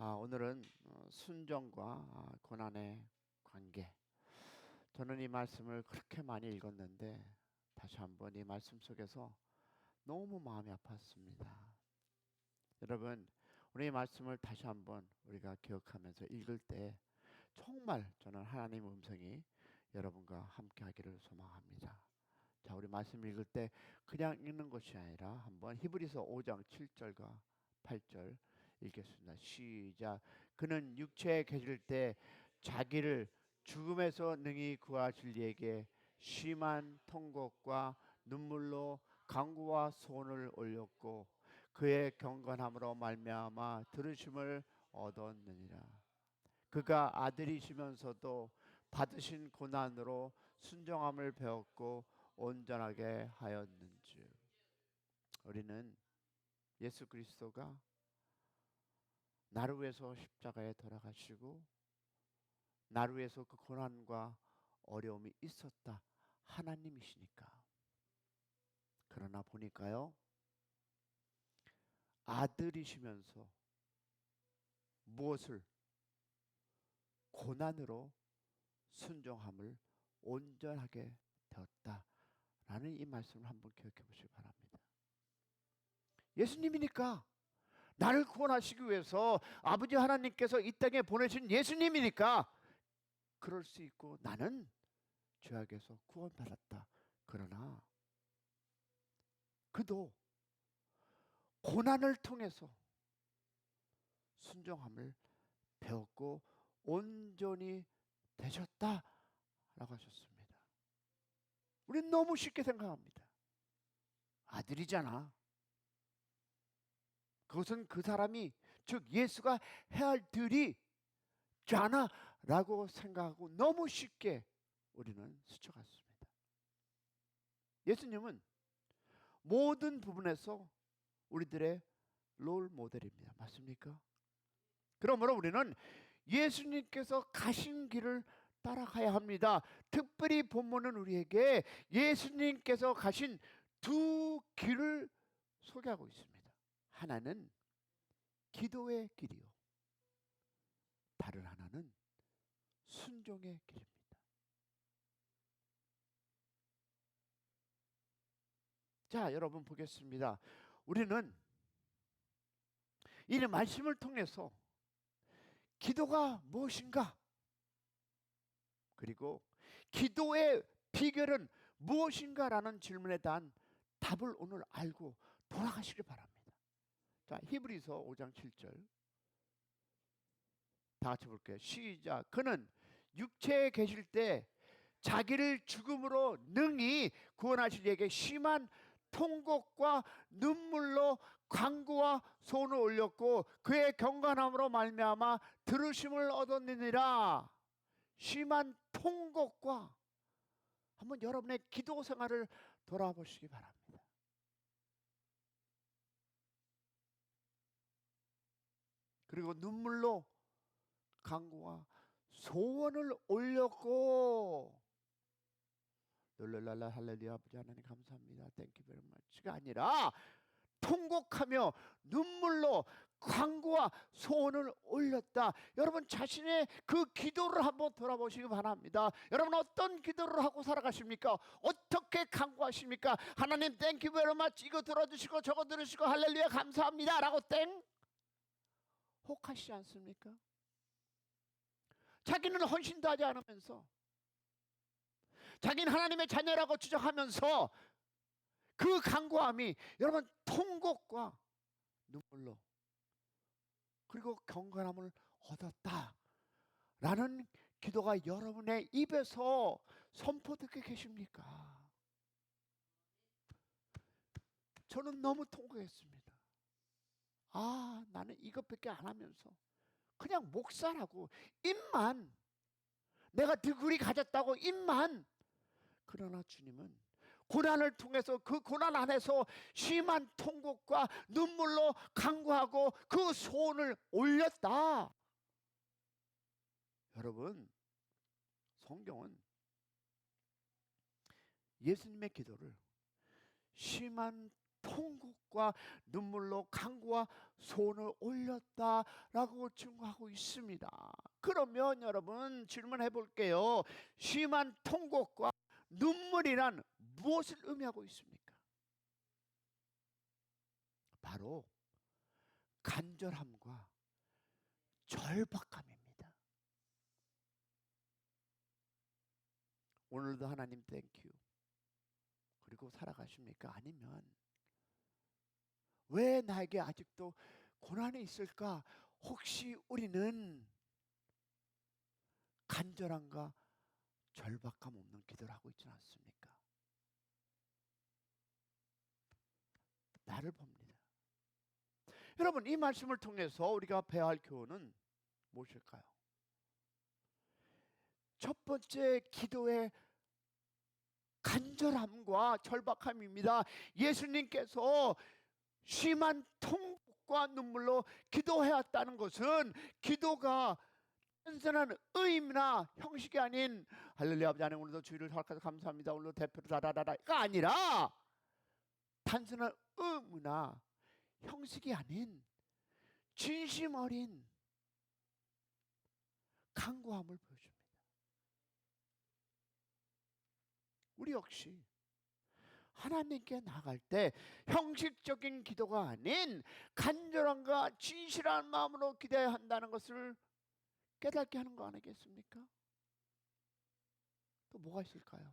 오늘은 순종과 고난의 관계. 저는 이 말씀을 그렇게 많이 읽었는데 다시 한번 이 말씀 속에서 너무 마음이 아팠습니다. 여러분, 우리 이 말씀을 다시 한번 우리가 기억하면서 읽을 때 정말 저는 하나님의 음성이 여러분과 함께 하기를 소망합니다. 자, 우리 말씀 읽을 때 그냥 읽는 것이 아니라 한번 히브리서 5장 7절과 8절 읽겠습니다. 시작. 그는 육체에 계실 때 자기를 죽음에서 능히 구하실 이에게 심한 통곡과 눈물로 간구와 소원을 올렸고 그의 경건함으로 말미암아 들으심을 얻었느니라. 그가 아들이시면서도 받으신 고난으로 순종함을 배웠고 온전하게 하였는즉. 우리는 예수 그리스도가 나를 위해서 십자가에 돌아가시고 나를 위해서 그 고난과 어려움이 있었다 하나님이시니까. 그러나 보니까요, 아들이시면서 무엇을 고난으로 순종함을 온전하게 되었다라는 이 말씀을 한번 기억해 보시기 바랍니다. 예수님이니까, 나를 구원하시기 위해서 아버지 하나님께서 이 땅에 보내신 예수님이니까 그럴 수 있고 나는 죄악에서 구원받았다. 그러나 그도 고난을 통해서 순종함을 배웠고 온전히 되셨다라고 하셨습니다. 우리는 너무 쉽게 생각합니다. 아들이잖아. 그것은 그 사람이, 즉 예수가 해야 할 일이잖아 라고 생각하고 너무 쉽게 우리는 스쳐갔습니다. 예수님은 모든 부분에서 우리들의 롤 모델입니다. 맞습니까? 그러므로 우리는 예수님께서 가신 길을 따라가야 합니다. 특별히 본문은 우리에게 예수님께서 가신 두 길을 소개하고 있습니다. 하나는 기도의 길이요, 다른 하나는 순종의 길입니다. 자, 여러분 보겠습니다. 우리는 이 말씀을 통해서 기도가 무엇인가, 그리고 기도의 비결은 무엇인가라는 질문에 대한 답을 오늘 알고 돌아가시길 바랍니다. 자, 히브리서 5장 7절 다 같이 볼게요. 시작. 그는 육체에 계실 때 자기를 죽음으로 능히 구원하실 이에게 심한 통곡과 눈물로 간구와 소원을 올렸고 그의 경건함으로 말미암아 들으심을 얻었느니라. 심한 통곡과, 한번 여러분의 기도 생활을 돌아보시기 바랍니다. 그리고 눈물로 간구와 소원을 올렸고, 랄랄랄라 할렐루야 아버지 하나님 감사합니다 땡큐 베리 머치가 아니라 통곡하며 눈물로 간구와 소원을 올렸다. 여러분 자신의 그 기도를 한번 돌아보시기 바랍니다. 여러분 어떤 기도를 하고 살아가십니까? 어떻게 간구하십니까? 하나님 땡큐 베리 머치 이거 들어주시고 저거 들으시고 할렐루야 감사합니다 라고 땡 혹하시지 않습니까? 자기는 헌신도 하지 않으면서, 자기는 하나님의 자녀라고 주장하면서 그 간구함이 여러분 통곡과 눈물로 그리고 경건함을 얻었다라는 기도가 여러분의 입에서 선포되게 계십니까? 저는 너무 통곡했습니다. 나는 이것밖에 안 하면서 그냥 목사라고 입만, 내가 디그리 가졌다고 입만. 그러나 주님은 고난을 통해서 그 고난 안에서 심한 통곡과 눈물로 간구하고 그 소원을 올렸다. 여러분, 성경은 예수님의 기도를 심한 통곡과 눈물로 간구와 소원을 올렸다라고 증거하고 있습니다. 그러면 여러분 질문해 볼게요. 심한 통곡과 눈물이란 무엇을 의미하고 있습니까? 바로 간절함과 절박함입니다. 오늘도 하나님 땡큐 그리고 살아가십니까? 아니면 왜 나에게 아직도 고난이 있을까? 혹시 우리는 간절함과 절박함 없는 기도를 하고 있지는 않습니까? 나를 봅니다. 여러분, 이 말씀을 통해서 우리가 배워야 할 교훈은 무엇일까요? 첫 번째 기도의 간절함과 절박함입니다. 예수님께서 심한 통곡과 눈물로 기도해왔다는 것은 기도가 단순한 의미나 형식이 아닌 할렐루야 아버지 하나님 오늘도 주의를 허락하셔서 감사합니다. 오늘도 대표로 다다다다가 아니라 단순한 의무나 형식이 아닌 진심 어린 간구함을 보여줍니다. 우리 역시 하나님께 나갈 때 형식적인 기도가 아닌 간절함과 진실한 마음으로 기도해야 한다는 것을 깨닫게 하는 거 아니겠습니까? 또 뭐가 있을까요?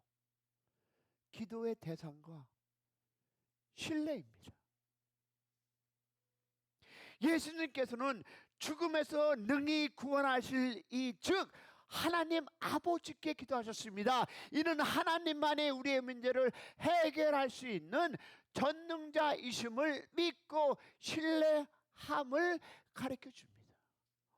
기도의 대상과 신뢰입니다. 예수님께서는 죽음에서 능히 구원하실 즉 하나님 아버지께 기도하셨습니다. 이는 하나님만이 우리의 문제를 해결할 수 있는 전능자이심을 믿고 신뢰함을 가르쳐 줍니다.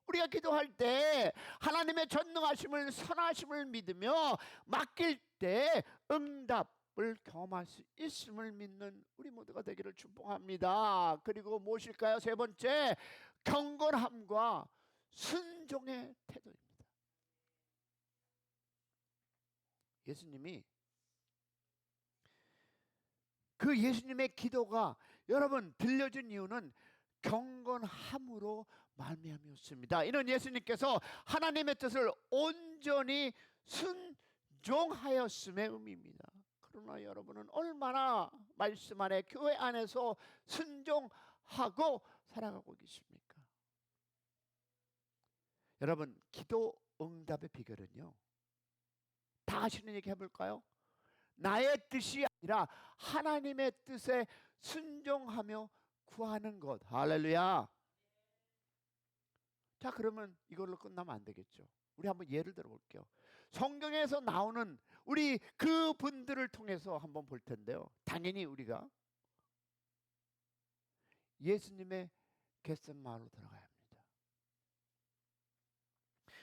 우리가 기도할 때 하나님의 전능하심을 선하심을 믿으며 맡길 때 응답을 경험할 수 있음을 믿는 우리 모두가 되기를 축복합니다. 그리고 무엇일까요? 세 번째, 경건함과 순종의 태도입니다. 예수님이 그 예수님의 기도가 여러분 들려준 이유는 경건함으로 말미암았습니다. 이는 예수님께서 하나님의 뜻을 온전히 순종하였음의 의미입니다. 그러나 여러분은 얼마나 말씀 안에 교회 안에서 순종하고 살아가고 계십니까? 여러분 기도 응답의 비결은요, 다 아시는 얘기 해볼까요? 나의 뜻이 아니라 하나님의 뜻에 순종하며 구하는 것. 할렐루야. 자, 그러면 이걸로 끝나면 안 되겠죠. 우리 한번 예를 들어 볼게요. 성경에서 나오는 우리 그 분들을 통해서 한번 볼 텐데요. 당연히 우리가 예수님의 겟세마네로 들어가야 합니다.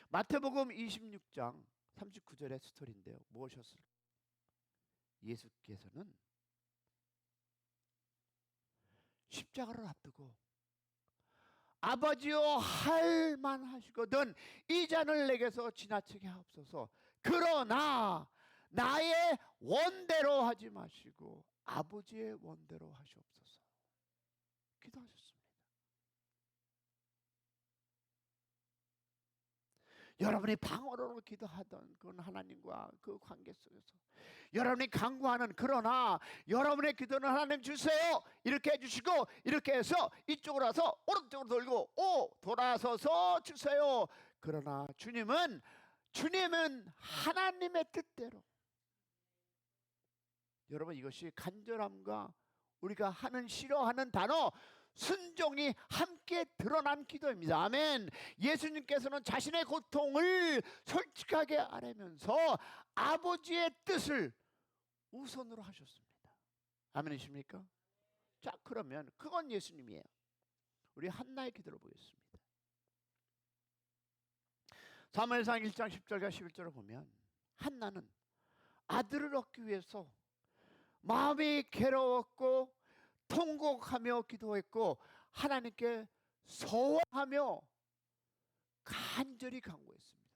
마태복음 26장 39절의 스토리인데요. 무엇이었을까요? 예수께서는 십자가를 앞두고 아버지여 할 만하시거든 이 잔을 내게서 지나치게 하옵소서. 그러나 나의 원대로 하지 마시고 아버지의 원대로 하시옵소서. 기도하셨습니다. 여러분이 방언으로 기도하던 그건 하나님과 그 관계 속에서 여러분이 간구하는, 그러나 여러분의 기도는 하나님 주세요 이렇게 해주시고 이렇게 해서 이쪽으로 와서 오른쪽으로 돌고 돌아서서 주세요. 그러나 주님은 하나님의 뜻대로. 여러분 이것이 간절함과 우리가 하는 싫어하는 단어 순종이 함께 드러난 기도입니다. 아멘. 예수님께서는 자신의 고통을 솔직하게 아뢰면서 아버지의 뜻을 우선으로 하셨습니다. 아멘이십니까? 자, 그러면 그건 예수님이에요. 우리 한나의 기도를 보겠습니다. 사무엘상 1장 10절과 11절을 보면 한나는 아들을 얻기 위해서 마음이 괴로웠고 통곡하며 기도했고 하나님께 서원하며 간절히 간구했습니다.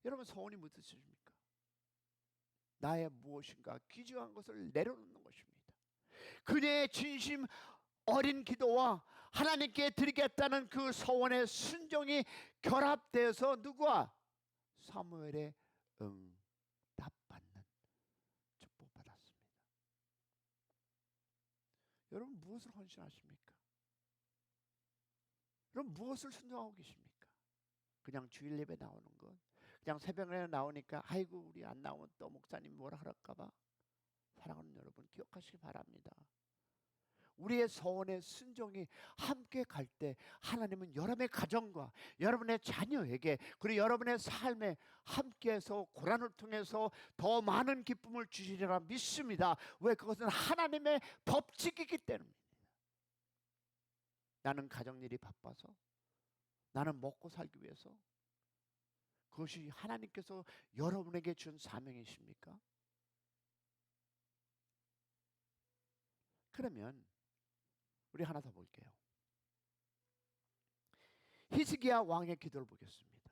여러분 서원이 무슨 뜻입니까? 나의 무엇인가 귀중한 것을 내려놓는 것입니다. 그녀의 진심 어린 기도와 하나님께 드리겠다는 그 서원의 순종이 결합되어서 누구와? 사무엘의 응답받는 축복받았습니다. 여러분 무엇을 헌신하십니까? 여러분 무엇을 순종하고 계십니까? 그냥 주일 예배 나오는 것, 그냥 새벽에 나오니까 아이고 우리 안 나오면 또 목사님 뭐라 그럴까봐. 사랑하는 여러분 기억하시기 바랍니다. 우리의 서원의 순종이 함께 갈 때 하나님은 여러분의 가정과 여러분의 자녀에게 그리고 여러분의 삶에 함께해서 고난을 통해서 더 많은 기쁨을 주시리라 믿습니다. 왜? 그것은 하나님의 법칙이기 때문입니다. 나는 가정일이 바빠서, 나는 먹고 살기 위해서, 그것이 하나님께서 여러분에게 준 사명이십니까? 그러면 우리 하나 더 볼게요. 히스기야 왕의 기도를 보겠습니다.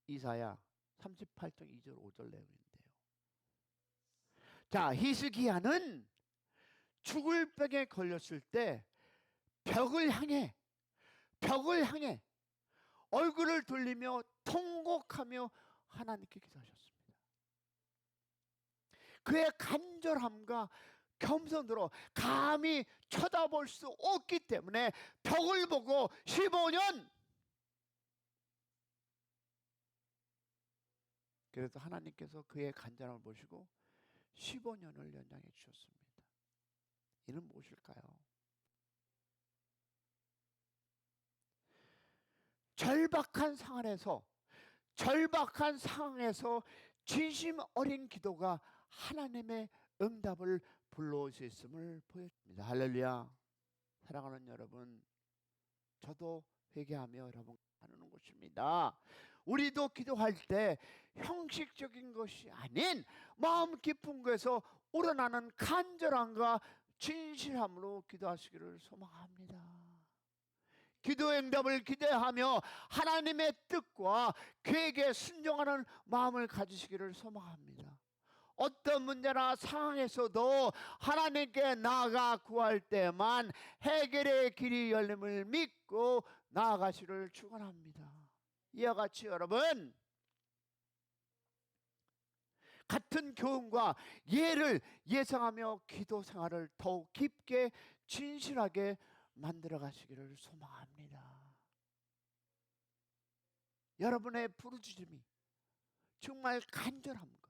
이사야 38장 2절 5절 내용인데요. 자, 히스기야는 죽을 병에 걸렸을 때 벽을 향해 얼굴을 돌리며 통곡하며 하나님께 기도하셨습니다. 그의 간절함과 겸손으로 감히 쳐다볼 수 없기 때문에 벽을 보고 15년, 그래서 하나님께서 그의 간절함을 보시고 15년을 연장해 주셨습니다. 이는 무엇일까요? 절박한 상황에서 진심 어린 기도가 하나님의 응답을 불러오셨음을 보여줍니다. 할렐루야. 사랑하는 여러분, 저도 회개하며 여러분 하는 것입니다. 우리도 기도할 때 형식적인 것이 아닌 마음 깊은 곳에서 우러나는 간절함과 진실함으로 기도하시기를 소망합니다. 기도의 응답을 기대하며 하나님의 뜻과 계획에 순종하는 마음을 가지시기를 소망합니다. 어떤 문제나 상황에서도 하나님께 나아가 구할 때만 해결의 길이 열림을 믿고 나아가시를 축원합니다. 이와 같이 여러분 같은 교훈과 예를 예상하며 기도 생활을 더욱 깊게 진실하게 만들어 가시기를 소망합니다. 여러분의 부르짖음이 정말 간절함과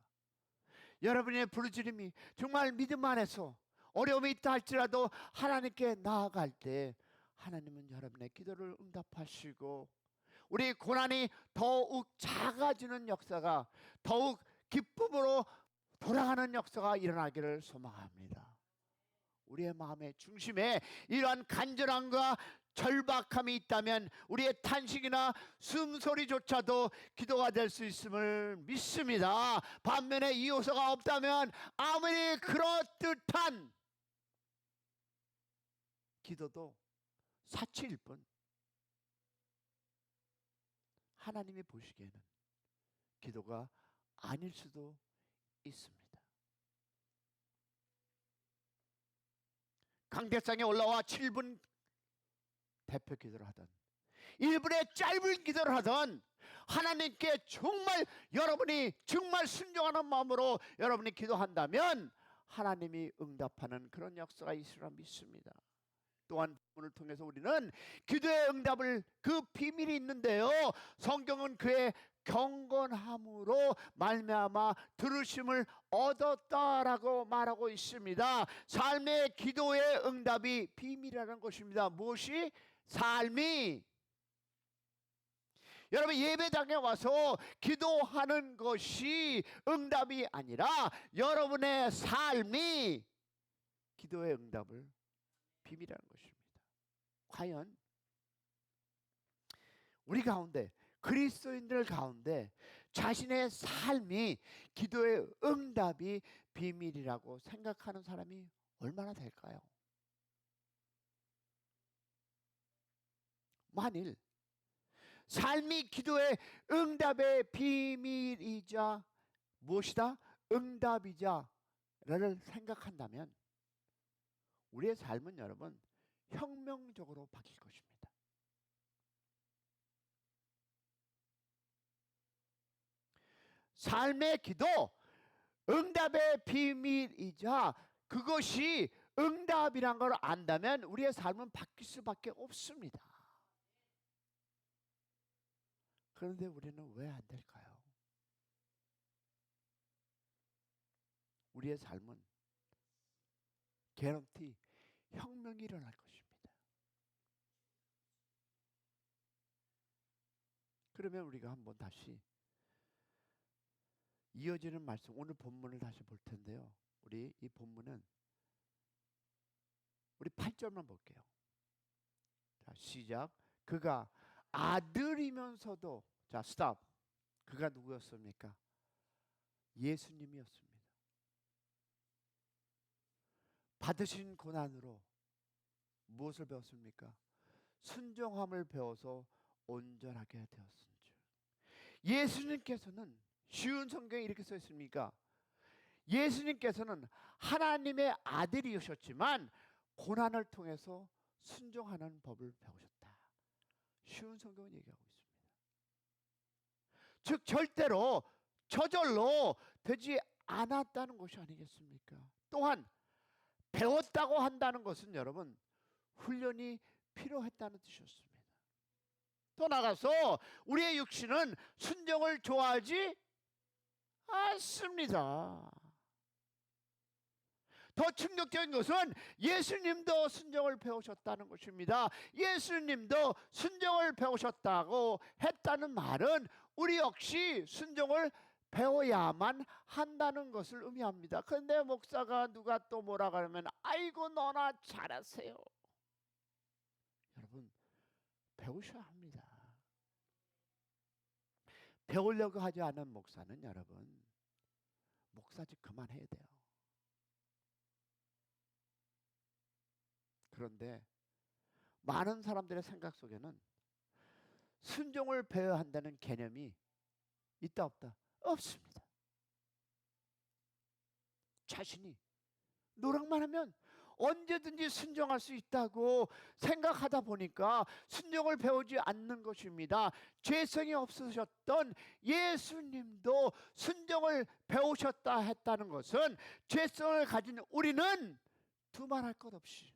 여러분의 부르짖음이 정말 믿음 안에서 어려움이 있다 할지라도 하나님께 나아갈 때 하나님은 여러분의 기도를 응답하시고 우리 고난이 더욱 작아지는 역사가, 더욱 기쁨으로 돌아가는 역사가 일어나기를 소망합니다. 우리의 마음의 중심에 이러한 간절함과 절박함이 있다면 우리의 탄식이나 숨소리조차도 기도가 될 수 있음을 믿습니다. 반면에 이 요소가 없다면 아무리 그럴듯한 기도도 사치일 뿐 하나님이 보시기에는 기도가 아닐 수도 있습니다. 강대상에 올라와 7분 대표 기도를 하던 1분의 짧은 기도를 하던 하나님께 정말 여러분이 정말 순종하는 마음으로 여러분이 기도한다면 하나님이 응답하는 그런 역사가 있으리라 믿습니다. 또한 오늘 통해서 우리는 기도의 응답을 그 비밀이 있는데요, 성경은 그의 경건함으로 말미암아 들으심을 얻었다라고 말하고 있습니다. 삶의 기도의 응답이 비밀이라는 것입니다. 무엇이? 삶이. 여러분 예배당에 와서 기도하는 것이 응답이 아니라 여러분의 삶이 기도의 응답을 비밀이라는 것입니다. 과연 우리 가운데 그리스도인들 가운데 자신의 삶이 기도의 응답이 비밀이라고 생각하는 사람이 얼마나 될까요? 만일 삶이 기도의 응답의 비밀이자 무엇이다? 응답이자 를 생각한다면 우리의 삶은 여러분 혁명적으로 바뀔 것입니다. 삶의 기도, 응답의 비밀이자 그것이 응답이란 걸 안다면 우리의 삶은 바뀔 수밖에 없습니다. 그런데 우리는 왜 안 될까요? 우리의 삶은 개런티 혁명이 일어날 것입니다. 그러면 우리가 한번 다시 이어지는 말씀, 오늘 본문을 다시 볼 텐데요. 우리 이 본문은 우리 8절만 볼게요. 자, 시작. 그가 아들이면서도, 자, 스탑. 그가 누구였습니까? 예수님이었습니다. 받으신 고난으로 무엇을 배웠습니까? 순종함을 배워서 온전하게 되었은 줄. 예수님께서는, 쉬운 성경에 이렇게 써 있습니까? 예수님께서는 하나님의 아들이셨지만 고난을 통해서 순종하는 법을 배우셨다. 쉬운 성경은 얘기하고 있습니다. 즉 절대로 저절로 되지 않았다는 것이 아니겠습니까? 또한 배웠다고 한다는 것은 여러분 훈련이 필요했다는 뜻이었습니다. 또 나가서 우리의 육신은 순종을 좋아하지 않습니다. 더 충격적인 것은 예수님도 순종을 배우셨다는 것입니다. 예수님도 순종을 배우셨다고 했다는 말은 우리 역시 순종을 배워야만 한다는 것을 의미합니다. 그런데 목사가 누가 또 뭐라 그러면 아이고 너나 잘하세요. 여러분 배우셔야 합니다. 배우려고 하지 않은 목사는 여러분 목사직 그만해야 돼요. 그런데 많은 사람들의 생각 속에는 순종을 배워야 한다는 개념이 있다 없다? 없습니다. 자신이 노력만 하면 언제든지 순종할 수 있다고 생각하다 보니까 순종을 배우지 않는 것입니다. 죄성이 없으셨던 예수님도 순종을 배우셨다 했다는 것은 죄성을 가진 우리는 두말할 것 없이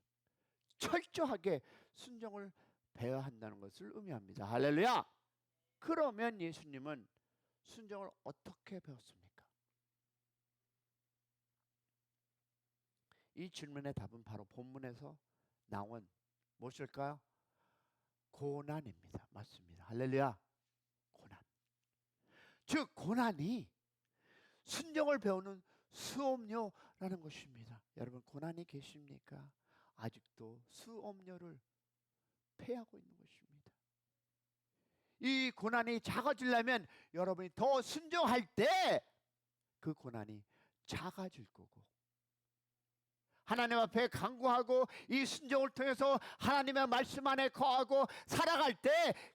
철저하게 순종을 배워야 한다는 것을 의미합니다. 할렐루야. 그러면 예수님은 순종을 어떻게 배웠습니까? 이 질문의 답은 바로 본문에서 나온 무엇일까요? 고난입니다. 맞습니다. 할렐루야. 고난. 즉 고난이 순종을 배우는 수업료라는 것입니다. 여러분 고난이 계십니까? 아직도 수업료를 패하고 있는 것입니다. 이 고난이 작아지려면 여러분이 더 순종할 때 그 고난이 작아질 거고 하나님 앞에 간구하고 이 순종을 통해서 하나님의 말씀 안에 거하고 살아갈 때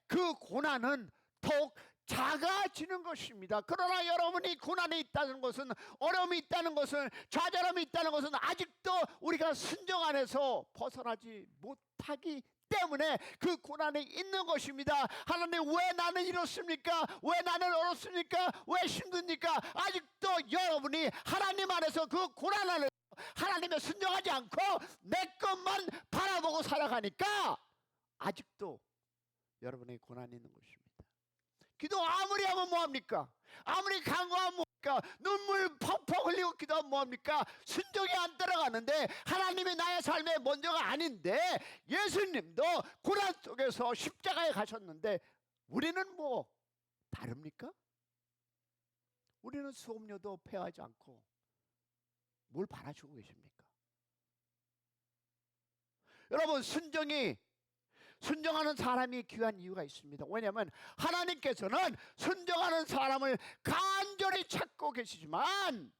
그 고난은 더욱 작아지는 것입니다. 그러나 여러분이 고난이 있다는 것은 어려움이 있다는 것은 좌절함이 있다는 것은 아직도 우리가 순종 안에서 벗어나지 못하기 때문에 그 고난이 있는 것입니다. 하나님 왜 나는 이렇습니까? 왜 나는 어렵습니까? 왜 힘듭니까? 아직도 여러분이 하나님 안에서 그 고난 안에서 하나님의 순종하지 않고 내 것만 바라보고 살아가니까 아직도 여러분의 고난이 있는 것입니다. 기도 아무리 하면 뭐합니까? 아무리 간구하면 뭐합니까? 눈물 펑펑 흘리고 기도하면 뭐합니까? 순종이 안 따라가는데 하나님이 나의 삶의 먼저가 아닌데 예수님도 고난 속에서 십자가에 가셨는데 우리는 뭐 다릅니까? 우리는 수업료도 패하지 않고 뭘 바라주고 계십니까? 여러분 순종하는 사람이 귀한 이유가 있습니다. 왜냐하면 하나님께서는 순종하는 사람을 간절히 찾고 계시지만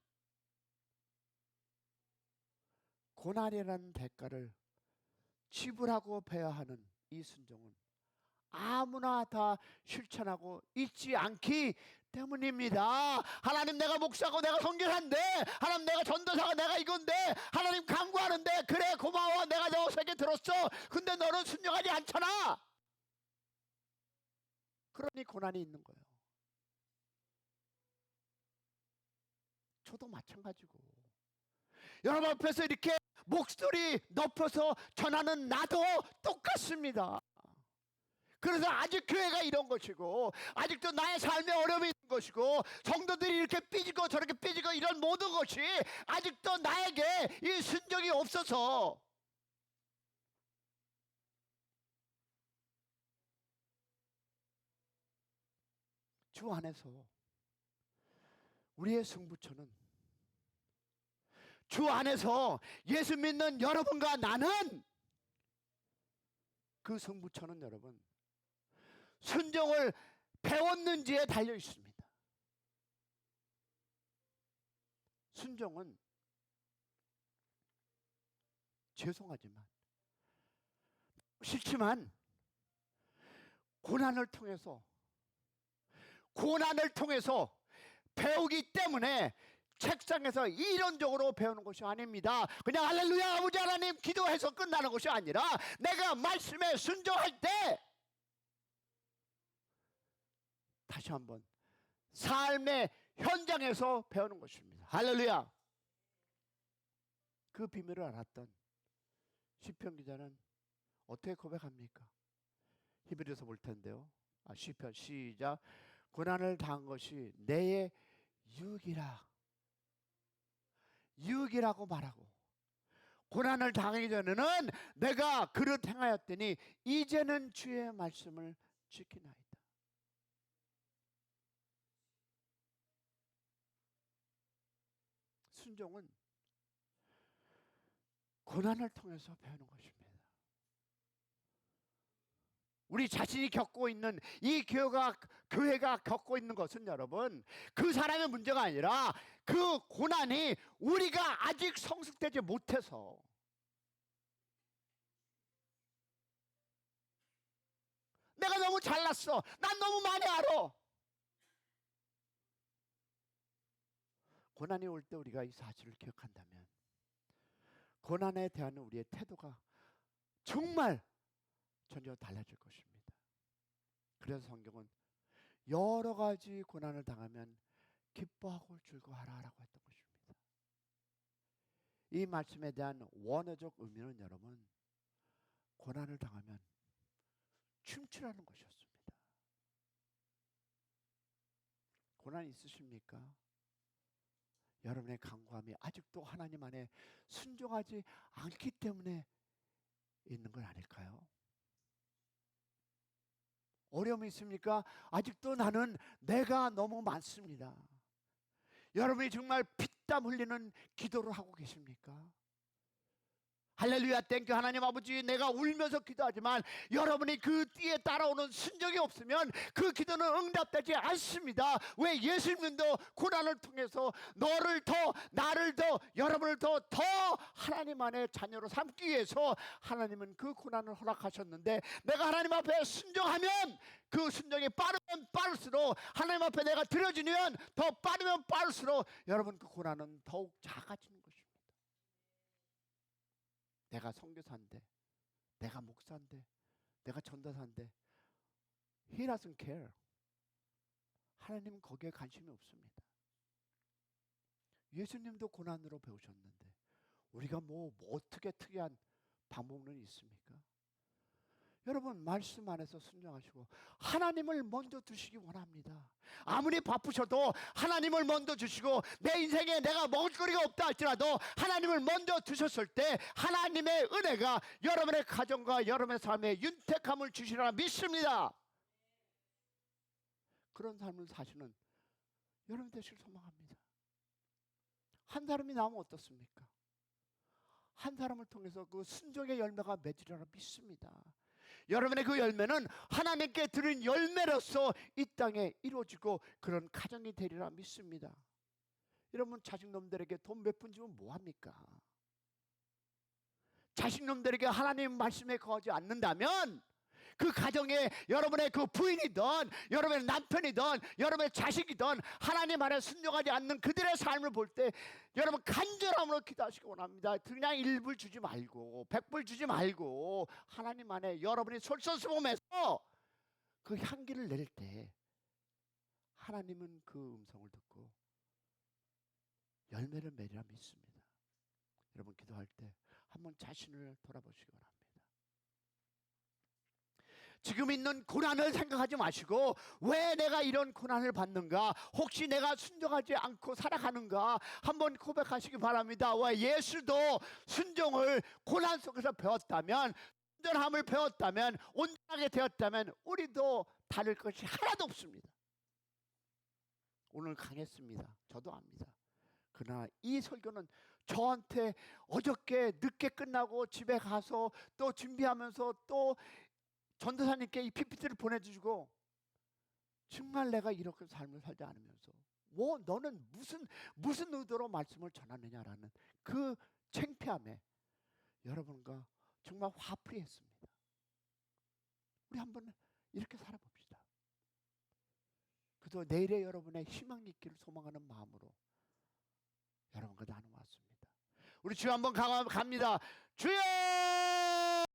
고난이라는 대가를 지불하고 배야 하는 이 순종은 아무나 다 실천하고 있지 않기 때문입니다. 하나님, 내가 목사고 내가 선교사인데, 하나님 내가 전도사가 내가 이건데, 하나님 간구하는데, 그래 고마워 내가 너 세계 들었어. 근데 너는 순종하지 않잖아. 그러니 고난이 있는 거예요. 저도 마찬가지고, 여러분 앞에서 이렇게 목소리 높여서 전하는 나도 똑같습니다. 그래서 아직 교회가 이런 것이고, 아직도 나의 삶에 어려움이 있는 것이고, 성도들이 이렇게 삐지고 저렇게 삐지고 이런 모든 것이 아직도 나에게 이 순종이 없어서, 주 안에서 우리의 승부처는, 주 안에서 예수 믿는 여러분과 나는, 그 승부처는 여러분 순종을 배웠는지에 달려 있습니다. 순종은 죄송하지만 싫지만 고난을 통해서 배우기 때문에 책상에서 이론적으로 배우는 것이 아닙니다. 그냥 할렐루야 아버지 하나님 기도해서 끝나는 것이 아니라, 내가 말씀에 순종할 때 다시 한번 삶의 현장에서 배우는 것입니다. 할렐루야. 그 비밀을 알았던 시편 기자는 어떻게 고백합니까? 히브리서 볼 텐데요. 시편 시작. 고난을 당한 것이 내의 유익이라고 말하고, 고난을 당하기 전에는 내가 그릇 행하였더니 이제는 주의 말씀을 지키나이다. 순종은 고난을 통해서 배우는 것입니다. 우리 자신이 겪고 있는 이 교회가 겪고 있는 것은 여러분, 그 사람의 문제가 아니라 그 고난이 우리가 아직 성숙되지 못해서, 내가 너무 잘났어, 난 너무 많이 알아. 고난이 올 때 우리가 이 사실을 기억한다면 고난에 대한 우리의 태도가 정말 전혀 달라질 것입니다. 그래서 성경은 여러 가지 고난을 당하면 기뻐하고 즐거워하라라고 했던 것입니다. 이 말씀에 대한 원어적 의미는 여러분, 고난을 당하면 춤추라는 것이었습니다. 고난 있으십니까? 여러분의 간구함이 아직도 하나님 안에 순종하지 않기 때문에 있는 건 아닐까요? 어려움이 있습니까? 아직도 나는 내가 너무 많습니다. 여러분이 정말 피땀 흘리는 기도를 하고 계십니까? 할렐루야 땡큐 하나님 아버지, 내가 울면서 기도하지만 여러분이 그 띠에 따라오는 순종이 없으면 그 기도는 응답되지 않습니다. 왜? 예수님도 고난을 통해서 너를 더, 나를 더, 여러분을 더 하나님 안에 자녀로 삼기 위해서 하나님은 그 고난을 허락하셨는데, 내가 하나님 앞에 순종하면, 그 순종이 빠르면 빠를수록, 하나님 앞에 내가 드려지면 더 빠르면 빠를수록 여러분 그 고난은 더욱 작아지는 것입니다. 내가 선교사인데, 내가 목사인데, 내가 전도사인데, He doesn't care. 하나님은 거기에 관심이 없습니다. 예수님도 고난으로 배우셨는데 우리가 뭐 어떻게 특이한 방법론이 있습니까? 여러분 말씀 안에서 순종하시고 하나님을 먼저 두시기 원합니다. 아무리 바쁘셔도 하나님을 먼저 주시고, 내 인생에 내가 먹을거리가 없다 할지라도 하나님을 먼저 두셨을 때 하나님의 은혜가 여러분의 가정과 여러분의 삶에 윤택함을 주시리라 믿습니다. 그런 삶을 사시는 여러분 되시길 소망합니다. 한 사람이 나오면 어떻습니까? 한 사람을 통해서 그 순종의 열매가 맺으리라 믿습니다. 여러분의 그 열매는 하나님께 드린 열매로서 이 땅에 이루어지고 그런 가정이 되리라 믿습니다. 여러분 자식놈들에게 돈 몇 푼 주면 뭐합니까? 자식놈들에게 하나님 말씀에 거하지 않는다면 그 가정에 여러분의 그 부인이든 여러분의 남편이든 여러분의 자식이든 하나님 안에 순종하지 않는 그들의 삶을 볼 때 여러분 간절함으로 기도하시기 원합니다. 그냥 1불 주지 말고 100불 주지 말고 하나님 안에 여러분이 솔선수범해서 그 향기를 내릴 때 하나님은 그 음성을 듣고 열매를 맺으라 믿습니다. 여러분 기도할 때 한번 자신을 돌아보시기 바랍니다. 지금 있는 고난을 생각하지 마시고 왜 내가 이런 고난을 받는가, 혹시 내가 순종하지 않고 살아가는가 한번 고백하시기 바랍니다. 왜 예수도 순종을 고난 속에서 배웠다면, 온전함을 배웠다면, 온전하게 되었다면 우리도 다를 것이 하나도 없습니다. 오늘 강했습니다. 저도 압니다. 그러나 이 설교는 저한테 어저께 늦게 끝나고 집에 가서 또 준비하면서 또 전도사님께 이 PPT를 보내주시고 정말 내가 이렇게 삶을 살지 않으면서 뭐 너는 무슨 의도로 말씀을 전하느냐라는 그 창피함에 여러분과 정말 화풀이했습니다. 우리 한번 이렇게 살아봅시다. 그래도 내일의 여러분의 희망이 있기를 소망하는 마음으로 여러분과 나눠왔습니다. 우리 주여 한번 갑니다. 주여!